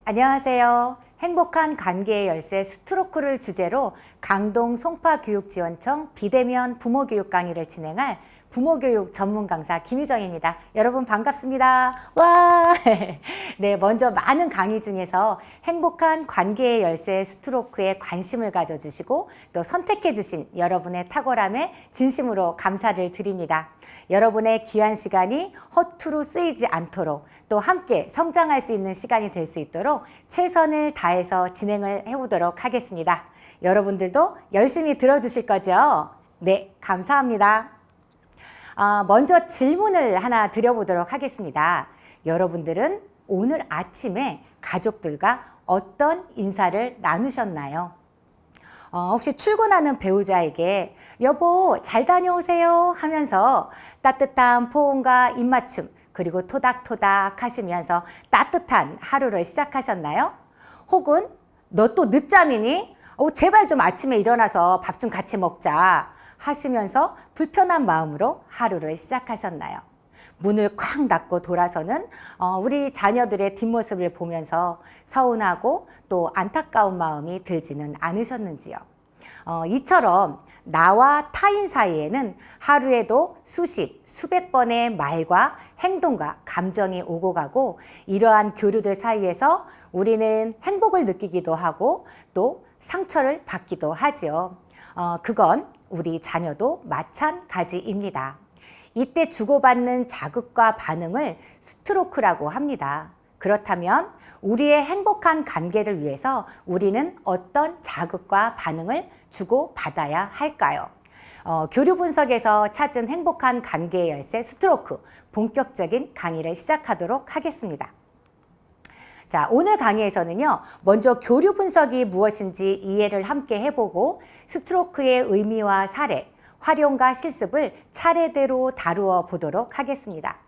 안녕하세요. 행복한 관계의 열쇠 스트로크를 주제로 강동 송파교육지원청 비대면 부모교육 강의를 진행할 부모교육 전문 강사 김유정입니다. 여러분 반갑습니다. 와! 네, 먼저 많은 강의 중에서 행복한 관계의 열쇠 스트로크에 관심을 가져주시고 또 선택해주신 여러분의 탁월함에 진심으로 감사를 드립니다. 여러분의 귀한 시간이 허투루 쓰이지 않도록 또 함께 성장할 수 있는 시간이 될 수 있도록 최선을 다해서 진행을 해보도록 하겠습니다. 여러분들도 열심히 들어주실 거죠? 네, 감사합니다. 먼저 질문을 하나 드려보도록 하겠습니다. 여러분들은 오늘 아침에 가족들과 어떤 인사를 나누셨나요? 혹시 출근하는 배우자에게 여보 잘 다녀오세요 하면서 따뜻한 포옹과 입맞춤 그리고 토닥토닥 하시면서 따뜻한 하루를 시작하셨나요? 혹은 너 또 늦잠이니? 제발 좀 아침에 일어나서 밥 좀 같이 먹자 하시면서 불편한 마음으로 하루를 시작하셨나요? 문을 쾅 닫고 돌아서는 우리 자녀들의 뒷모습을 보면서 서운하고 또 안타까운 마음이 들지는 않으셨는지요? 이처럼 나와 타인 사이에는 하루에도 수십, 수백 번의 말과 행동과 감정이 오고 가고 이러한 교류들 사이에서 우리는 행복을 느끼기도 하고 또 상처를 받기도 하지요. 그건 우리 자녀도 마찬가지입니다. 이때 주고받는 자극과 반응을 스트로크라고 합니다. 그렇다면 우리의 행복한 관계를 위해서 우리는 어떤 자극과 반응을 주고받아야 할까요? 교류 분석에서 찾은 행복한 관계의 열쇠 스트로크 본격적인 강의를 시작하도록 하겠습니다. 자, 오늘 강의에서는요, 먼저 교류 분석이 무엇인지 이해를 함께 해보고 스트로크의 의미와 사례, 활용과 실습을 차례대로 다루어 보도록 하겠습니다.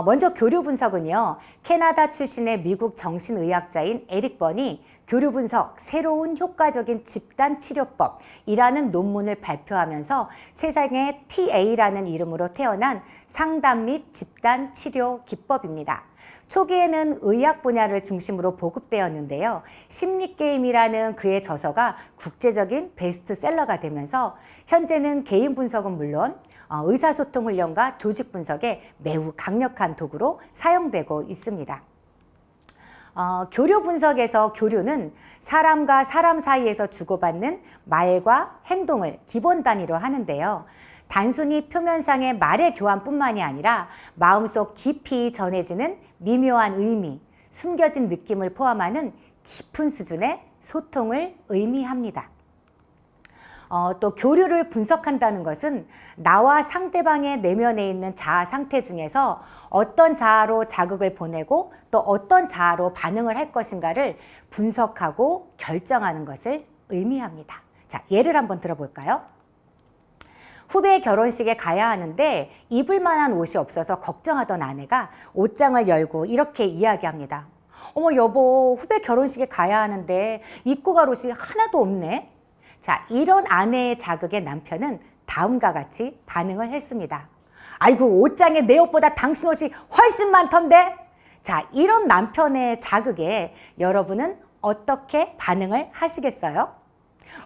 먼저 교류 분석은요, 캐나다 출신의 미국 정신의학자인 에릭 번이 교류 분석 새로운 효과적인 집단 치료법이라는 논문을 발표하면서 세상에 TA라는 이름으로 태어난 상담 및 집단 치료 기법입니다. 초기에는 의학 분야를 중심으로 보급되었는데요. 심리게임이라는 그의 저서가 국제적인 베스트셀러가 되면서 현재는 개인 분석은 물론 의사소통 훈련과 조직 분석에 매우 강력한 도구로 사용되고 있습니다. 교류 분석에서 교류는 사람과 사람 사이에서 주고받는 말과 행동을 기본 단위로 하는데요. 단순히 표면상의 말의 교환뿐만이 아니라 마음속 깊이 전해지는 미묘한 의미, 숨겨진 느낌을 포함하는 깊은 수준의 소통을 의미합니다. 또 교류를 분석한다는 것은 나와 상대방의 내면에 있는 자아 상태 중에서 어떤 자아로 자극을 보내고 또 어떤 자아로 반응을 할 것인가를 분석하고 결정하는 것을 의미합니다. 자, 예를 한번 들어볼까요? 후배 결혼식에 가야 하는데 입을 만한 옷이 없어서 걱정하던 아내가 옷장을 열고 이렇게 이야기합니다. 어머 여보, 후배 결혼식에 가야 하는데 입고 갈 옷이 하나도 없네. 자, 이런 아내의 자극에 남편은 다음과 같이 반응을 했습니다. 아이고, 옷장에 내 옷보다 당신 옷이 훨씬 많던데? 자, 이런 남편의 자극에 여러분은 어떻게 반응을 하시겠어요?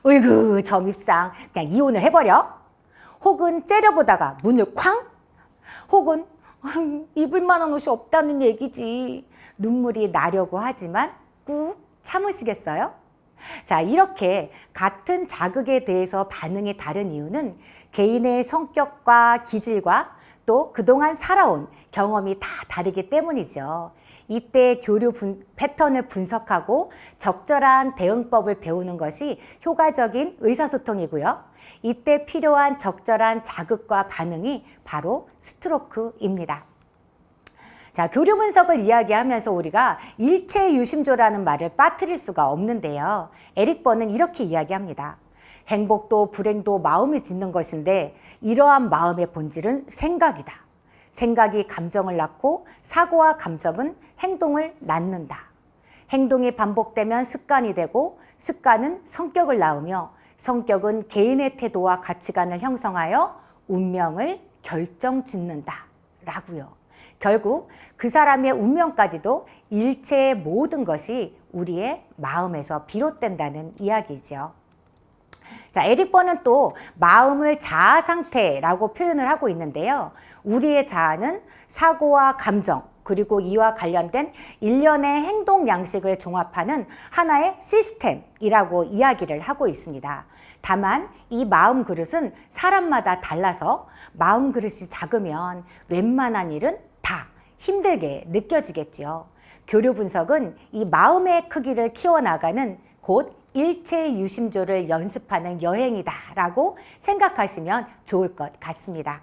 으이구, 저 밉상, 그냥 이혼을 해버려? 혹은 째려보다가 문을 쾅? 혹은 입을 만한 옷이 없다는 얘기지. 눈물이 나려고 하지만 꾹 참으시겠어요? 자, 이렇게 같은 자극에 대해서 반응이 다른 이유는 개인의 성격과 기질과 또 그동안 살아온 경험이 다 다르기 때문이죠. 이때 교류 패턴을 분석하고 적절한 대응법을 배우는 것이 효과적인 의사소통이고요. 이때 필요한 적절한 자극과 반응이 바로 스트로크입니다. 자, 교류 분석을 이야기하면서 우리가 일체유심조라는 말을 빠뜨릴 수가 없는데요. 에릭 번은 이렇게 이야기합니다. 행복도 불행도 마음이 짓는 것인데 이러한 마음의 본질은 생각이다. 생각이 감정을 낳고 사고와 감정은 행동을 낳는다. 행동이 반복되면 습관이 되고 습관은 성격을 낳으며 성격은 개인의 태도와 가치관을 형성하여 운명을 결정짓는다. 라고요. 결국 그 사람의 운명까지도 일체의 모든 것이 우리의 마음에서 비롯된다는 이야기죠. 자, 에릭 번은 또 마음을 자아 상태라고 표현을 하고 있는데요. 우리의 자아는 사고와 감정, 그리고 이와 관련된 일련의 행동 양식을 종합하는 하나의 시스템이라고 이야기를 하고 있습니다. 다만 이 마음 그릇은 사람마다 달라서 마음 그릇이 작으면 웬만한 일은 다 힘들게 느껴지겠지요. 교류 분석은 이 마음의 크기를 키워나가는 곧 일체 유심조를 연습하는 여행이다라고 생각하시면 좋을 것 같습니다.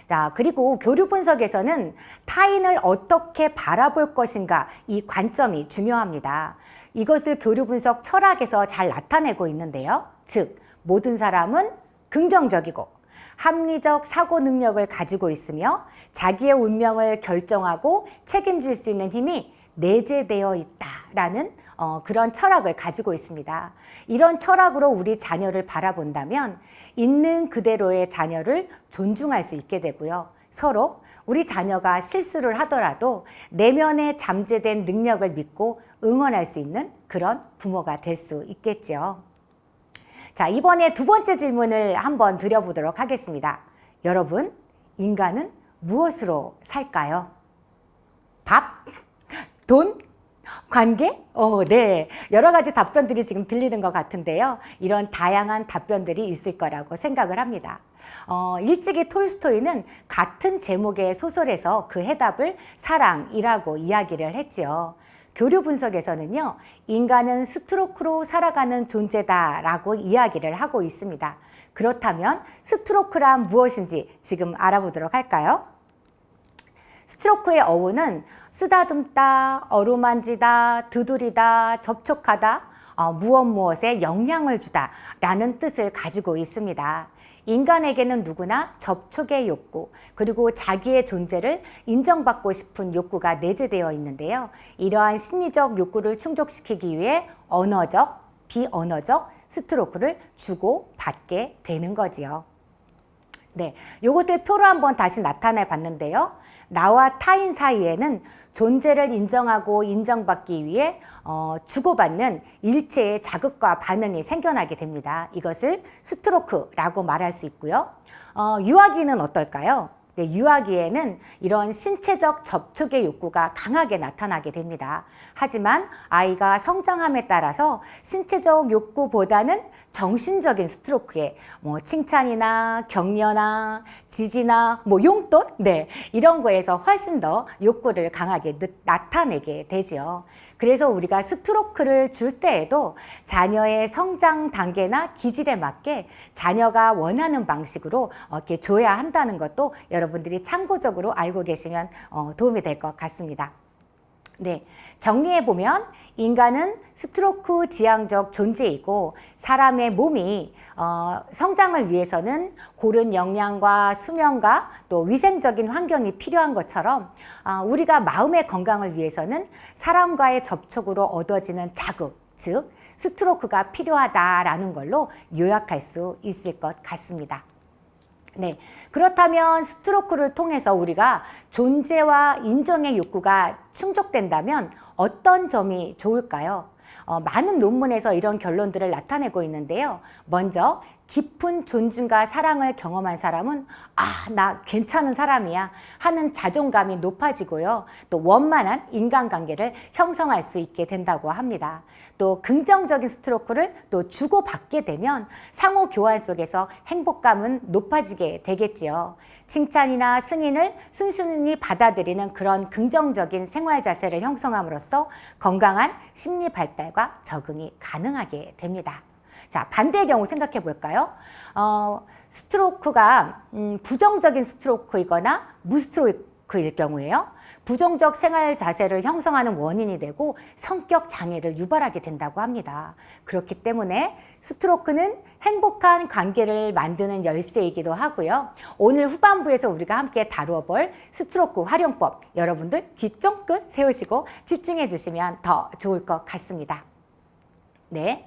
자, 그리고 교류 분석에서는 타인을 어떻게 바라볼 것인가 이 관점이 중요합니다. 이것을 교류 분석 철학에서 잘 나타내고 있는데요. 즉, 모든 사람은 긍정적이고 합리적 사고 능력을 가지고 있으며 자기의 운명을 결정하고 책임질 수 있는 힘이 내재되어 있다라는 그런 철학을 가지고 있습니다. 이런 철학으로 우리 자녀를 바라본다면 있는 그대로의 자녀를 존중할 수 있게 되고요. 서로 우리 자녀가 실수를 하더라도 내면에 잠재된 능력을 믿고 응원할 수 있는 그런 부모가 될 수 있겠죠. 자, 이번에 두 번째 질문을 한번 드려보도록 하겠습니다. 여러분, 인간은 무엇으로 살까요? 밥? 돈? 관계? 네. 여러 가지 답변들이 지금 들리는 것 같은데요. 이런 다양한 답변들이 있을 거라고 생각을 합니다. 일찍이 톨스토이는 같은 제목의 소설에서 그 해답을 사랑이라고 이야기를 했지요. 교류 분석에서는요, 인간은 스트로크로 살아가는 존재다라고 이야기를 하고 있습니다. 그렇다면 스트로크란 무엇인지 지금 알아보도록 할까요? 스트로크의 어원은 쓰다듬다, 어루만지다, 두드리다, 접촉하다, 무엇에 영향을 주다 라는 뜻을 가지고 있습니다. 인간에게는 누구나 접촉의 욕구, 그리고 자기의 존재를 인정받고 싶은 욕구가 내재되어 있는데요. 이러한 심리적 욕구를 충족시키기 위해 언어적, 비언어적 스트로크를 주고받게 되는 거지요. 네, 요것을 표로 한번 다시 나타내 봤는데요. 나와 타인 사이에는 존재를 인정하고 인정받기 위해 주고받는 일체의 자극과 반응이 생겨나게 됩니다. 이것을 스트로크라고 말할 수 있고요. 유아기는 어떨까요? 네, 유아기에는 이런 신체적 접촉의 욕구가 강하게 나타나게 됩니다. 하지만 아이가 성장함에 따라서 신체적 욕구보다는 정신적인 스트로크에 칭찬이나 격려나 지지나 용돈 이런 거에서 훨씬 더 욕구를 강하게 나타내게 되죠. 그래서 우리가 스트로크를 줄 때에도 자녀의 성장 단계나 기질에 맞게 자녀가 원하는 방식으로 이렇게 줘야 한다는 것도 여러분들이 참고적으로 알고 계시면 도움이 될 것 같습니다. 네, 정리해보면 인간은 스트로크 지향적 존재이고 사람의 몸이 성장을 위해서는 고른 영양과 수면과 또 위생적인 환경이 필요한 것처럼 우리가 마음의 건강을 위해서는 사람과의 접촉으로 얻어지는 자극, 즉 스트로크가 필요하다라는 걸로 요약할 수 있을 것 같습니다. 네, 그렇다면 스트로크를 통해서 우리가 존재와 인정의 욕구가 충족된다면 어떤 점이 좋을까요? 많은 논문에서 이런 결론들을 나타내고 있는데요. 먼저 깊은 존중과 사랑을 경험한 사람은 나 괜찮은 사람이야 하는 자존감이 높아지고요. 또 원만한 인간관계를 형성할 수 있게 된다고 합니다. 또 긍정적인 스트로크를 또 주고받게 되면 상호 교환 속에서 행복감은 높아지게 되겠지요. 칭찬이나 승인을 순순히 받아들이는 그런 긍정적인 생활 자세를 형성함으로써 건강한 심리 발달과 적응이 가능하게 됩니다. 자, 반대의 경우 생각해 볼까요? 스트로크가 부정적인 스트로크이거나 무스트로크일 경우에요. 부정적 생활 자세를 형성하는 원인이 되고 성격 장애를 유발하게 된다고 합니다. 그렇기 때문에 스트로크는 행복한 관계를 만드는 열쇠이기도 하고요. 오늘 후반부에서 우리가 함께 다루어 볼 스트로크 활용법, 여러분들 귀 쫑긋 세우시고 집중해 주시면 더 좋을 것 같습니다. 네,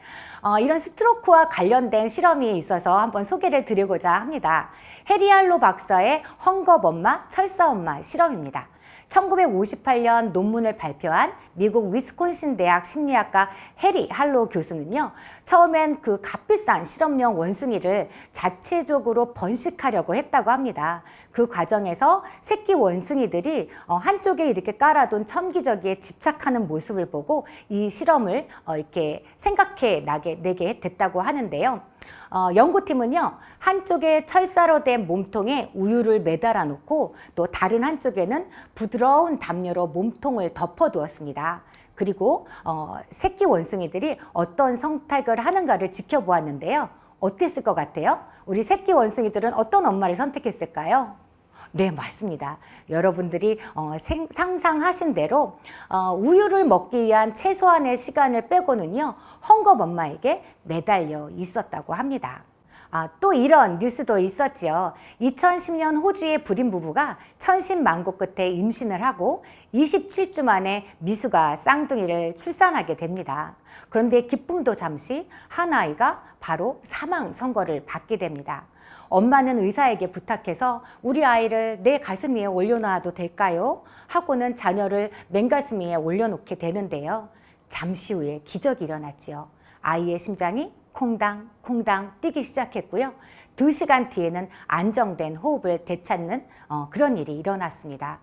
이런 스트로크와 관련된 실험이 있어서 한번 소개를 드리고자 합니다. 해리 할로 박사의 헝겊 엄마, 철사 엄마 실험입니다. 1958년 논문을 발표한 미국 위스콘신 대학 심리학과 해리 할로 교수는요, 처음엔 그 값비싼 실험용 원숭이를 자체적으로 번식하려고 했다고 합니다. 그 과정에서 새끼 원숭이들이 한쪽에 이렇게 깔아둔 첨기저기에 집착하는 모습을 보고 이 실험을 이렇게 내게 됐다고 하는데요. 연구팀은요, 한쪽에 철사로 된 몸통에 우유를 매달아 놓고 또 다른 한쪽에는 부드러운 담요로 몸통을 덮어 두었습니다. 그리고 새끼 원숭이들이 어떤 선택을 하는가를 지켜보았는데요. 어땠을 것 같아요? 우리 새끼 원숭이들은 어떤 엄마를 선택했을까요? 네, 맞습니다. 여러분들이 상상하신 대로 우유를 먹기 위한 최소한의 시간을 빼고는요, 헝겊 엄마에게 매달려 있었다고 합니다. 또 이런 뉴스도 있었지요. 2010년 호주의 불임 부부가 천신만고 끝에 임신을 하고 27주 만에 미숙아 쌍둥이를 출산하게 됩니다. 그런데 기쁨도 잠시 한 아이가 바로 사망 선고를 받게 됩니다. 엄마는 의사에게 부탁해서 우리 아이를 내 가슴 위에 올려놔도 될까요? 하고는 자녀를 맨가슴 위에 올려놓게 되는데요. 잠시 후에 기적이 일어났지요. 아이의 심장이 콩당 콩당 뛰기 시작했고요. 2시간 뒤에는 안정된 호흡을 되찾는 그런 일이 일어났습니다.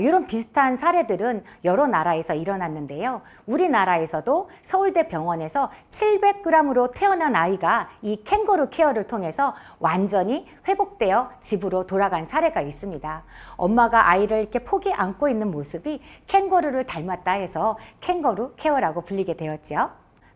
이런 비슷한 사례들은 여러 나라에서 일어났는데요. 우리나라에서도 서울대 병원에서 700g으로 태어난 아이가 이 캥거루 케어를 통해서 완전히 회복되어 집으로 돌아간 사례가 있습니다. 엄마가 아이를 이렇게 폭이 안고 있는 모습이 캥거루를 닮았다 해서 캥거루 케어라고 불리게 되었죠.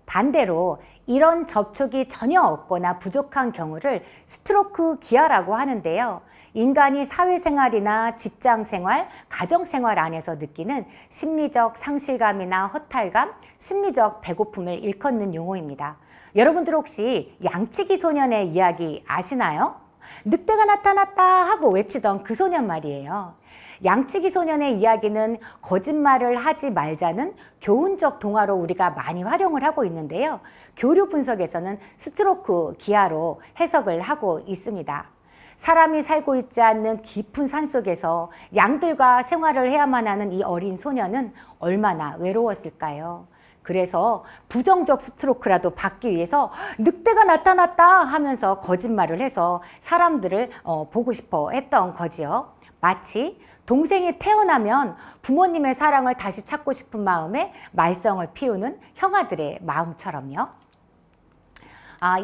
반대로 이런 접촉이 전혀 없거나 부족한 경우를 스트로크 기아라고 하는데요. 인간이 사회생활이나 직장생활, 가정생활 안에서 느끼는 심리적 상실감이나 허탈감, 심리적 배고픔을 일컫는 용어입니다. 여러분들 혹시 양치기 소년의 이야기 아시나요? 늑대가 나타났다 하고 외치던 그 소년 말이에요. 양치기 소년의 이야기는 거짓말을 하지 말자는 교훈적 동화로 우리가 많이 활용을 하고 있는데요. 교류 분석에서는 스트로크 기아로 해석을 하고 있습니다. 사람이 살고 있지 않는 깊은 산속에서 양들과 생활을 해야만 하는 이 어린 소년은 얼마나 외로웠을까요? 그래서 부정적 스트로크라도 받기 위해서 늑대가 나타났다 하면서 거짓말을 해서 사람들을 보고 싶어 했던 거지요. 마치 동생이 태어나면 부모님의 사랑을 다시 찾고 싶은 마음에 말썽을 피우는 형아들의 마음처럼요.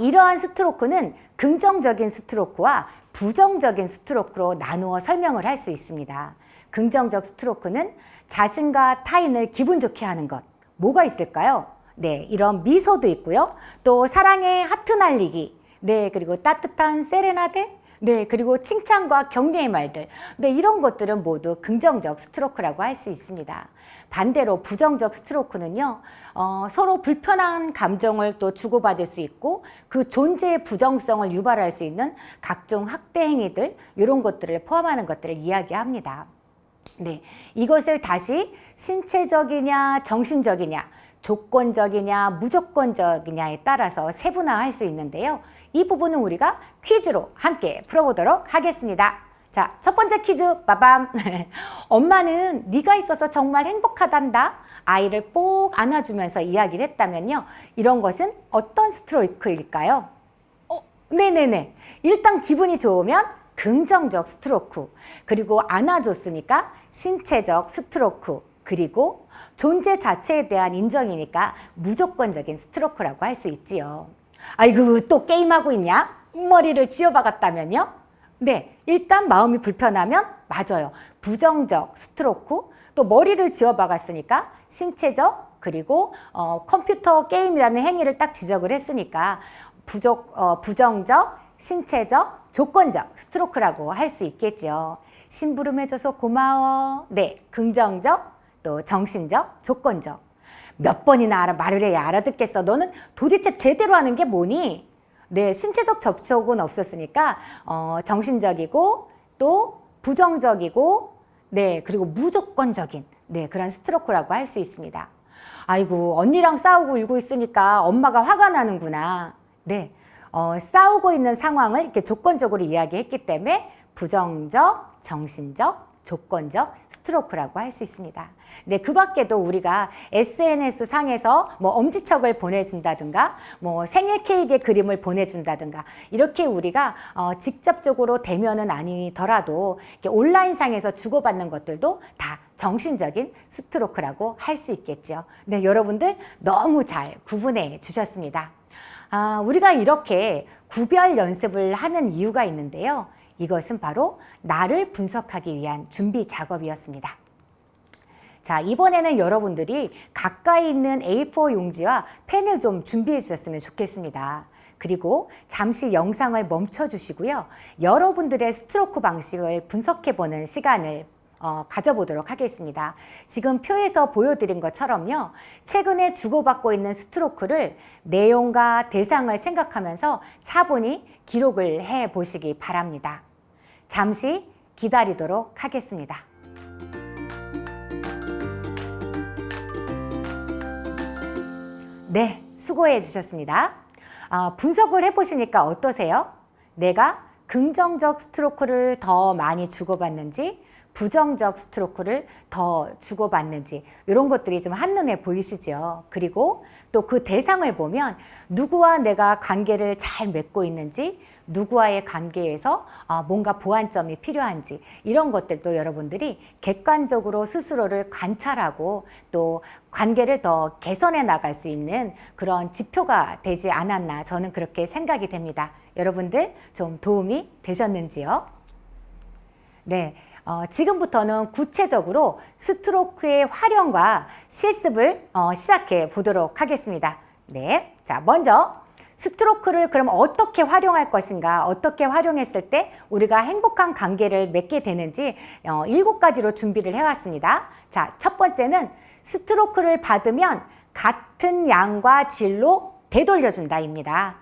이러한 스트로크는 긍정적인 스트로크와 부정적인 스트로크로 나누어 설명을 할 수 있습니다. 긍정적 스트로크는 자신과 타인을 기분 좋게 하는 것. 뭐가 있을까요? 네, 이런 미소도 있고요. 또 사랑의 하트 날리기. 네, 그리고 따뜻한 세레나데. 네, 그리고 칭찬과 격려의 말들. 네, 이런 것들은 모두 긍정적 스트로크라고 할 수 있습니다. 반대로 부정적 스트로크는요, 서로 불편한 감정을 또 주고받을 수 있고 그 존재의 부정성을 유발할 수 있는 각종 학대 행위들, 이런 것들을 포함하는 것들을 이야기합니다. 네, 이것을 다시 신체적이냐, 정신적이냐, 조건적이냐, 무조건적이냐에 따라서 세분화할 수 있는데요. 이 부분은 우리가 퀴즈로 함께 풀어보도록 하겠습니다. 자, 첫 번째 퀴즈 빠밤. 엄마는 네가 있어서 정말 행복하단다. 아이를 꼭 안아주면서 이야기를 했다면요. 이런 것은 어떤 스트로크일까요? 네네네. 일단 기분이 좋으면 긍정적 스트로크, 그리고 안아줬으니까 신체적 스트로크, 그리고 존재 자체에 대한 인정이니까 무조건적인 스트로크라고 할 수 있지요. 아이고, 또 게임하고 있냐? 머리를 쥐어박았다면요? 네, 일단 마음이 불편하면 맞아요. 부정적 스트로크, 또 머리를 쥐어박았으니까 신체적, 그리고 컴퓨터 게임이라는 행위를 딱 지적을 했으니까 부정적, 신체적, 조건적 스트로크라고 할 수 있겠죠. 심부름해줘서 고마워. 네, 긍정적, 또 정신적, 조건적. 몇 번이나 말을 해야 알아듣겠어. 너는 도대체 제대로 하는 게 뭐니? 네, 신체적 접촉은 없었으니까 정신적이고 또 부정적이고 네, 그리고 무조건적인 네, 그런 스트로크라고 할 수 있습니다. 아이고, 언니랑 싸우고 울고 있으니까 엄마가 화가 나는구나. 네, 싸우고 있는 상황을 이렇게 조건적으로 이야기했기 때문에 부정적, 정신적, 조건적 스트로크라고 할 수 있습니다. 네, 그 밖에도 우리가 SNS 상에서 뭐 엄지척을 보내준다든가, 뭐 생일 케이크의 그림을 보내준다든가, 이렇게 우리가 직접적으로 대면은 아니더라도 이렇게 온라인 상에서 주고받는 것들도 다 정신적인 스트로크라고 할 수 있겠죠. 네, 여러분들 너무 잘 구분해 주셨습니다. 우리가 이렇게 구별 연습을 하는 이유가 있는데요. 이것은 바로 나를 분석하기 위한 준비 작업이었습니다. 자, 이번에는 여러분들이 가까이 있는 A4 용지와 펜을 좀 준비해 주셨으면 좋겠습니다. 그리고 잠시 영상을 멈춰 주시고요. 여러분들의 스트로크 방식을 분석해 보는 시간을 가져보도록 하겠습니다. 지금 표에서 보여드린 것처럼요. 최근에 주고받고 있는 스트로크를 내용과 대상을 생각하면서 차분히 기록을 해 보시기 바랍니다. 잠시 기다리도록 하겠습니다. 네, 수고해 주셨습니다. 분석을 해보시니까 어떠세요? 내가 긍정적 스트로크를 더 많이 주고받는지 부정적 스트로크를 더 주고받는지 이런 것들이 좀 한눈에 보이시죠. 그리고 또 그 대상을 보면 누구와 내가 관계를 잘 맺고 있는지, 누구와의 관계에서 뭔가 보완점이 필요한지, 이런 것들도 여러분들이 객관적으로 스스로를 관찰하고 또 관계를 더 개선해 나갈 수 있는 그런 지표가 되지 않았나, 저는 그렇게 생각이 됩니다. 여러분들 좀 도움이 되셨는지요? 네. 지금부터는 구체적으로 스트로크의 활용과 실습을 시작해 보도록 하겠습니다. 네. 자, 먼저 스트로크를 그럼 어떻게 활용할 것인가, 어떻게 활용했을 때 우리가 행복한 관계를 맺게 되는지 7가지로 준비를 해왔습니다. 자, 첫 번째는 스트로크를 받으면 같은 양과 질로 되돌려준다입니다.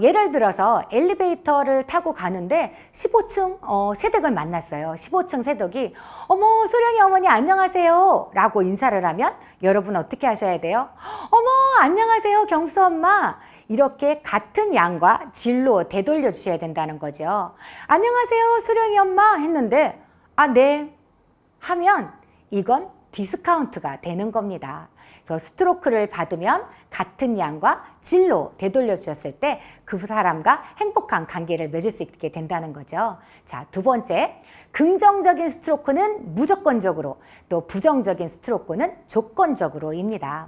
예를 들어서 엘리베이터를 타고 가는데 15층 새댁을 만났어요. 15층 새댁이 어머, 소령이 어머니 안녕하세요 라고 인사를 하면 여러분 어떻게 하셔야 돼요? 어머, 안녕하세요 경수 엄마. 이렇게 같은 양과 질로 되돌려 주셔야 된다는 거죠. 안녕하세요 소령이 엄마 했는데 네 하면 이건 디스카운트가 되는 겁니다. 그래서 스트로크를 받으면 같은 양과 질로 되돌려 주셨을 때 그 사람과 행복한 관계를 맺을 수 있게 된다는 거죠. 자, 두 번째, 긍정적인 스트로크는 무조건적으로, 또 부정적인 스트로크는 조건적으로입니다.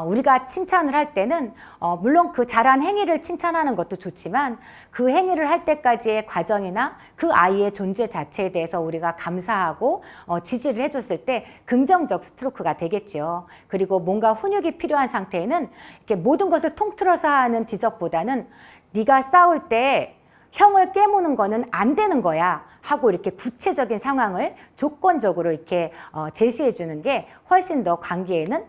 우리가 칭찬을 할 때는 물론 그 잘한 행위를 칭찬하는 것도 좋지만 그 행위를 할 때까지의 과정이나 그 아이의 존재 자체에 대해서 우리가 감사하고 지지를 해줬을 때 긍정적 스트로크가 되겠죠. 그리고 뭔가 훈육이 필요한 상태에는 이렇게 모든 것을 통틀어서 하는 지적보다는 네가 싸울 때 형을 깨무는 거는 안 되는 거야 하고 이렇게 구체적인 상황을 조건적으로 이렇게 제시해 주는 게 훨씬 더 관계에는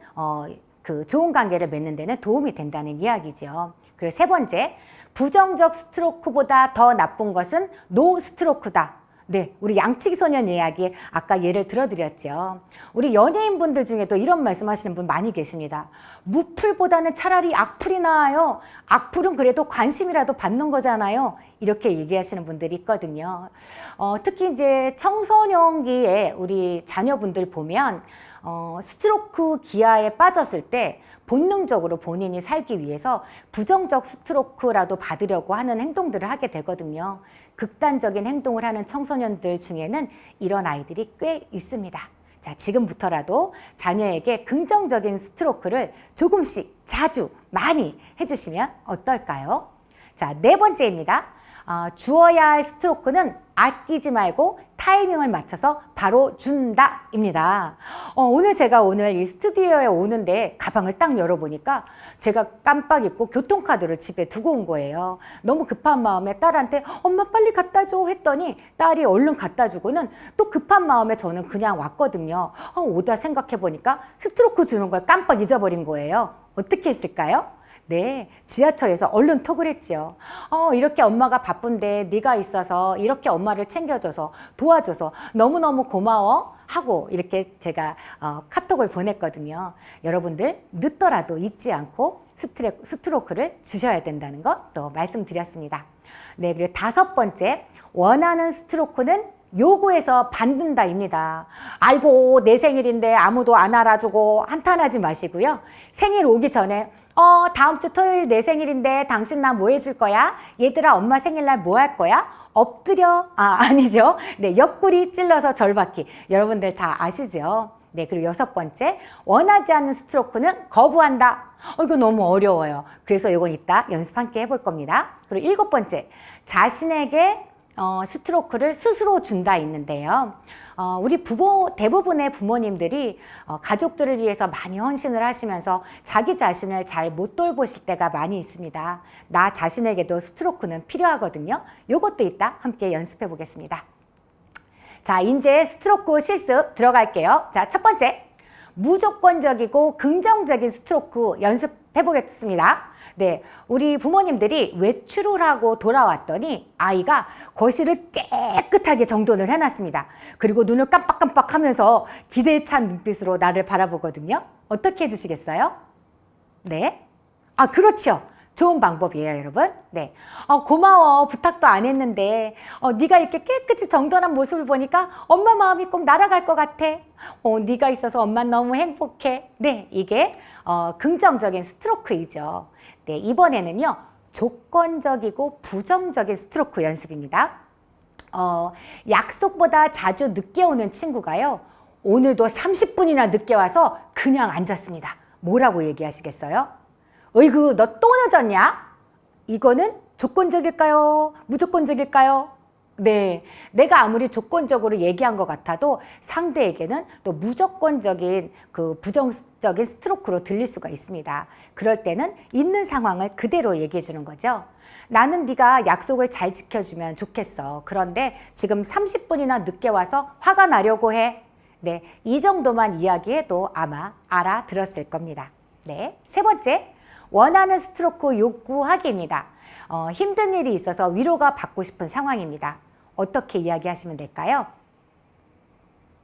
그 좋은 관계를 맺는 데는 도움이 된다는 이야기죠. 그리고 세 번째, 부정적 스트로크보다 더 나쁜 것은 노 스트로크다. 네, 우리 양치기 소년 이야기 아까 예를 들어드렸죠. 우리 연예인분들 중에도 이런 말씀하시는 분 많이 계십니다. 무풀보다는 차라리 악플이 나아요. 악플은 그래도 관심이라도 받는 거잖아요. 이렇게 얘기하시는 분들이 있거든요. 특히 이제 청소년기에 우리 자녀분들 보면 스트로크 기아에 빠졌을 때 본능적으로 본인이 살기 위해서 부정적 스트로크라도 받으려고 하는 행동들을 하게 되거든요. 극단적인 행동을 하는 청소년들 중에는 이런 아이들이 꽤 있습니다. 자, 지금부터라도 자녀에게 긍정적인 스트로크를 조금씩 자주 많이 해주시면 어떨까요? 자, 네 번째입니다. 주어야 할 스트로크는 아끼지 말고 타이밍을 맞춰서 바로 준다입니다. 오늘 제가 이 스튜디오에 오는데 가방을 딱 열어보니까 제가 깜빡 잊고 교통카드를 집에 두고 온 거예요. 너무 급한 마음에 딸한테 엄마 빨리 갖다 줘 했더니 딸이 얼른 갖다 주고는 또 급한 마음에 저는 그냥 왔거든요. 오다 생각해 보니까 스트로크 주는 걸 깜빡 잊어버린 거예요. 어떻게 했을까요? 네, 지하철에서 얼른 톡을 했죠. 이렇게 엄마가 바쁜데 네가 있어서 이렇게 엄마를 챙겨줘서 도와줘서 너무너무 고마워 하고 이렇게 제가 카톡을 보냈거든요. 여러분들 늦더라도 잊지 않고 스트로크를 주셔야 된다는 것 또 말씀드렸습니다. 네, 그리고 5번째, 원하는 스트로크는 요구해서 받는다입니다. 아이고 내 생일인데 아무도 안 알아주고 한탄하지 마시고요. 생일 오기 전에 다음 주 토요일 내 생일인데 당신 나 뭐 해줄 거야? 얘들아 엄마 생일날 뭐 할 거야? 엎드려? 아니죠. 네, 옆구리 찔러서 절받기. 여러분들 다 아시죠? 네, 그리고 6번째, 원하지 않는 스트로크는 거부한다. 이거 너무 어려워요. 그래서 이건 이따 연습 함께 해볼 겁니다. 그리고 7번째, 자신에게 스트로크를 스스로 준다 있는데요. 우리 대부분의 부모님들이 가족들을 위해서 많이 헌신을 하시면서 자기 자신을 잘 못 돌보실 때가 많이 있습니다. 나 자신에게도 스트로크는 필요하거든요. 요것도 이따 함께 연습해 보겠습니다. 자, 이제 스트로크 실습 들어갈게요. 자, 첫 번째, 무조건적이고 긍정적인 스트로크 연습해 보겠습니다. 네, 우리 부모님들이 외출을 하고 돌아왔더니 아이가 거실을 깨끗하게 정돈을 해놨습니다. 그리고 눈을 깜빡깜빡 하면서 기대에 찬 눈빛으로 나를 바라보거든요. 어떻게 해주시겠어요? 네. 그렇죠. 좋은 방법이에요, 여러분. 네. 고마워. 부탁도 안 했는데 네가 이렇게 깨끗이 정돈한 모습을 보니까 엄마 마음이 꼭 날아갈 것 같아. 네가 있어서 엄마 너무 행복해. 네, 이게 긍정적인 스트로크이죠. 네, 이번에는요. 조건적이고 부정적인 스트로크 연습입니다. 약속보다 자주 늦게 오는 친구가요. 오늘도 30분이나 늦게 와서 그냥 앉았습니다. 뭐라고 얘기하시겠어요? 어이구, 너 또 늦었냐? 이거는 조건적일까요? 무조건적일까요? 네, 내가 아무리 조건적으로 얘기한 것 같아도 상대에게는 또 무조건적인 부정적인 스트로크로 들릴 수가 있습니다. 그럴 때는 있는 상황을 그대로 얘기해 주는 거죠. 나는 네가 약속을 잘 지켜주면 좋겠어. 그런데 지금 30분이나 늦게 와서 화가 나려고 해. 네, 이 정도만 이야기해도 아마 알아들었을 겁니다. 네, 3번째. 원하는 스트로크 요구하기입니다. 힘든 일이 있어서 위로가 받고 싶은 상황입니다. 어떻게 이야기하시면 될까요?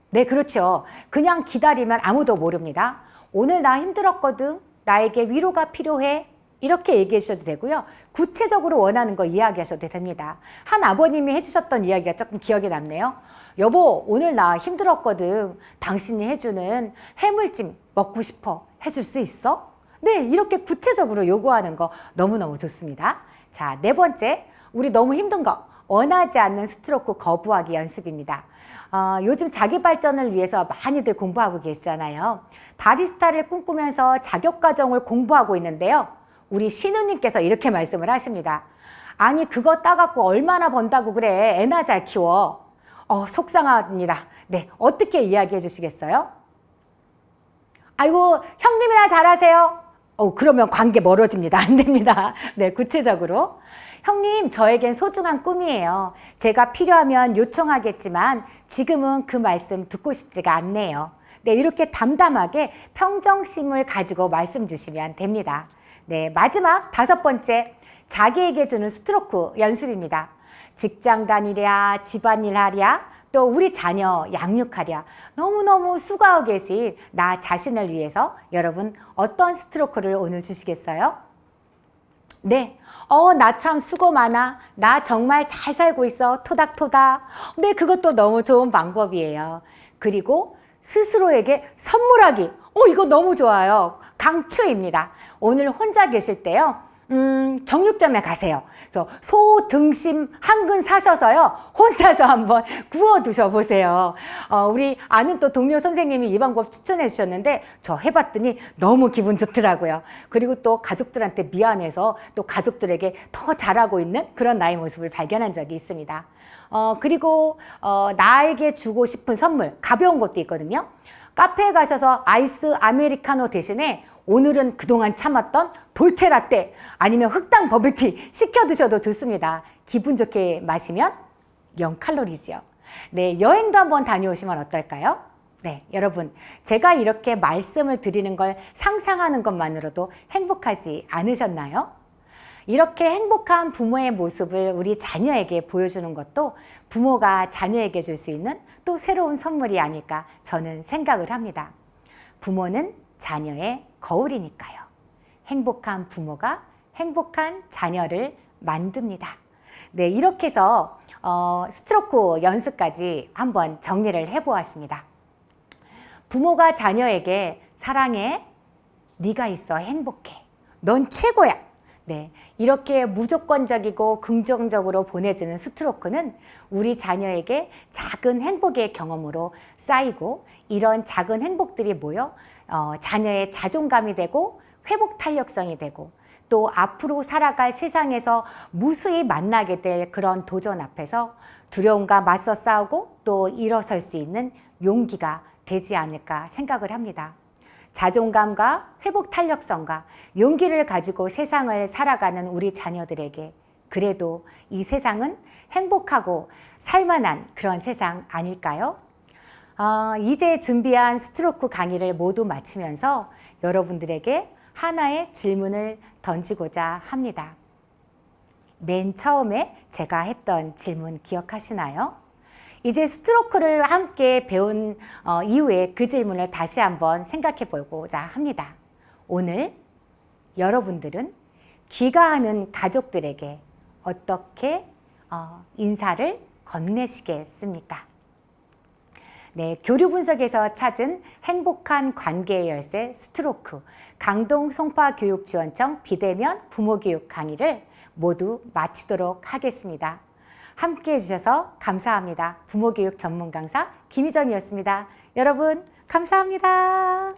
네, 그렇죠. 그냥 기다리면 아무도 모릅니다. 오늘 나 힘들었거든. 나에게 위로가 필요해. 이렇게 얘기해 주셔도 되고요. 구체적으로 원하는 거 이야기하셔도 됩니다. 한 아버님이 해주셨던 이야기가 조금 기억에 남네요. 여보, 오늘 나 힘들었거든. 당신이 해주는 해물찜 먹고 싶어. 해줄 수 있어? 네, 이렇게 구체적으로 요구하는 거 너무너무 좋습니다. 자, 4번째, 우리 너무 힘든 거 원하지 않는 스트로크 거부하기 연습입니다. 요즘 자기 발전을 위해서 많이들 공부하고 계시잖아요. 바리스타를 꿈꾸면서 자격과정을 공부하고 있는데요. 우리 신우님께서 이렇게 말씀을 하십니다. 아니, 그거 따갖고 얼마나 번다고 그래. 애나 잘 키워. 속상합니다. 네, 어떻게 이야기해 주시겠어요? 아이고, 형님이나 잘하세요. 그러면 관계 멀어집니다. 안 됩니다. 네, 구체적으로. 형님, 저에겐 소중한 꿈이에요. 제가 필요하면 요청하겠지만 지금은 그 말씀 듣고 싶지가 않네요. 네, 이렇게 담담하게 평정심을 가지고 말씀 주시면 됩니다. 네, 마지막 5번째, 자기에게 주는 스트로크 연습입니다. 직장 다니랴, 집안일 하랴, 또 우리 자녀 양육하랴 너무너무 수고하고 계신 나 자신을 위해서 여러분 어떤 스트로크를 오늘 주시겠어요? 네, 나 참 수고 많아. 나 정말 잘 살고 있어. 토닥토닥. 네, 그것도 너무 좋은 방법이에요. 그리고 스스로에게 선물하기. 이거 너무 좋아요. 강추입니다. 오늘 혼자 계실 때요. 정육점에 가세요. 그래서 소 등심 한 근 사셔서요. 혼자서 한번 구워 드셔보세요. 우리 아는 또 동료 선생님이 이 방법 추천해 주셨는데 저 해봤더니 너무 기분 좋더라고요. 그리고 또 가족들한테 미안해서 또 가족들에게 더 잘하고 있는 그런 나의 모습을 발견한 적이 있습니다. 그리고 나에게 주고 싶은 선물 가벼운 것도 있거든요. 카페에 가셔서 아이스 아메리카노 대신에 오늘은 그동안 참았던 돌체라떼 아니면 흑당 버블티 시켜 드셔도 좋습니다. 기분 좋게 마시면 0칼로리죠. 네, 여행도 한번 다녀오시면 어떨까요? 네, 여러분, 제가 이렇게 말씀을 드리는 걸 상상하는 것만으로도 행복하지 않으셨나요? 이렇게 행복한 부모의 모습을 우리 자녀에게 보여주는 것도 부모가 자녀에게 줄 수 있는 또 새로운 선물이 아닐까 저는 생각을 합니다. 부모는 자녀의 거울이니까요. 행복한 부모가 행복한 자녀를 만듭니다. 네, 이렇게 해서 스트로크 연습까지 한번 정리를 해보았습니다. 부모가 자녀에게 사랑해, 네가 있어 행복해, 넌 최고야. 네, 이렇게 무조건적이고 긍정적으로 보내주는 스트로크는 우리 자녀에게 작은 행복의 경험으로 쌓이고, 이런 작은 행복들이 모여 자녀의 자존감이 되고 회복 탄력성이 되고, 또 앞으로 살아갈 세상에서 무수히 만나게 될 그런 도전 앞에서 두려움과 맞서 싸우고 또 일어설 수 있는 용기가 되지 않을까 생각을 합니다. 자존감과 회복 탄력성과 용기를 가지고 세상을 살아가는 우리 자녀들에게 그래도 이 세상은 행복하고 살만한 그런 세상 아닐까요? 이제 준비한 스트로크 강의를 모두 마치면서 여러분들에게 하나의 질문을 던지고자 합니다. 맨 처음에 제가 했던 질문 기억하시나요? 이제 스트로크를 함께 배운 이후에 그 질문을 다시 한번 생각해 보고자 합니다. 오늘 여러분들은 귀가하는 가족들에게 어떻게 인사를 건네시겠습니까? 네, 교류 분석에서 찾은 행복한 관계의 열쇠 스트로크, 강동 송파교육지원청 비대면 부모교육 강의를 모두 마치도록 하겠습니다. 함께 해주셔서 감사합니다. 부모교육 전문 강사 김희정이었습니다. 여러분 감사합니다.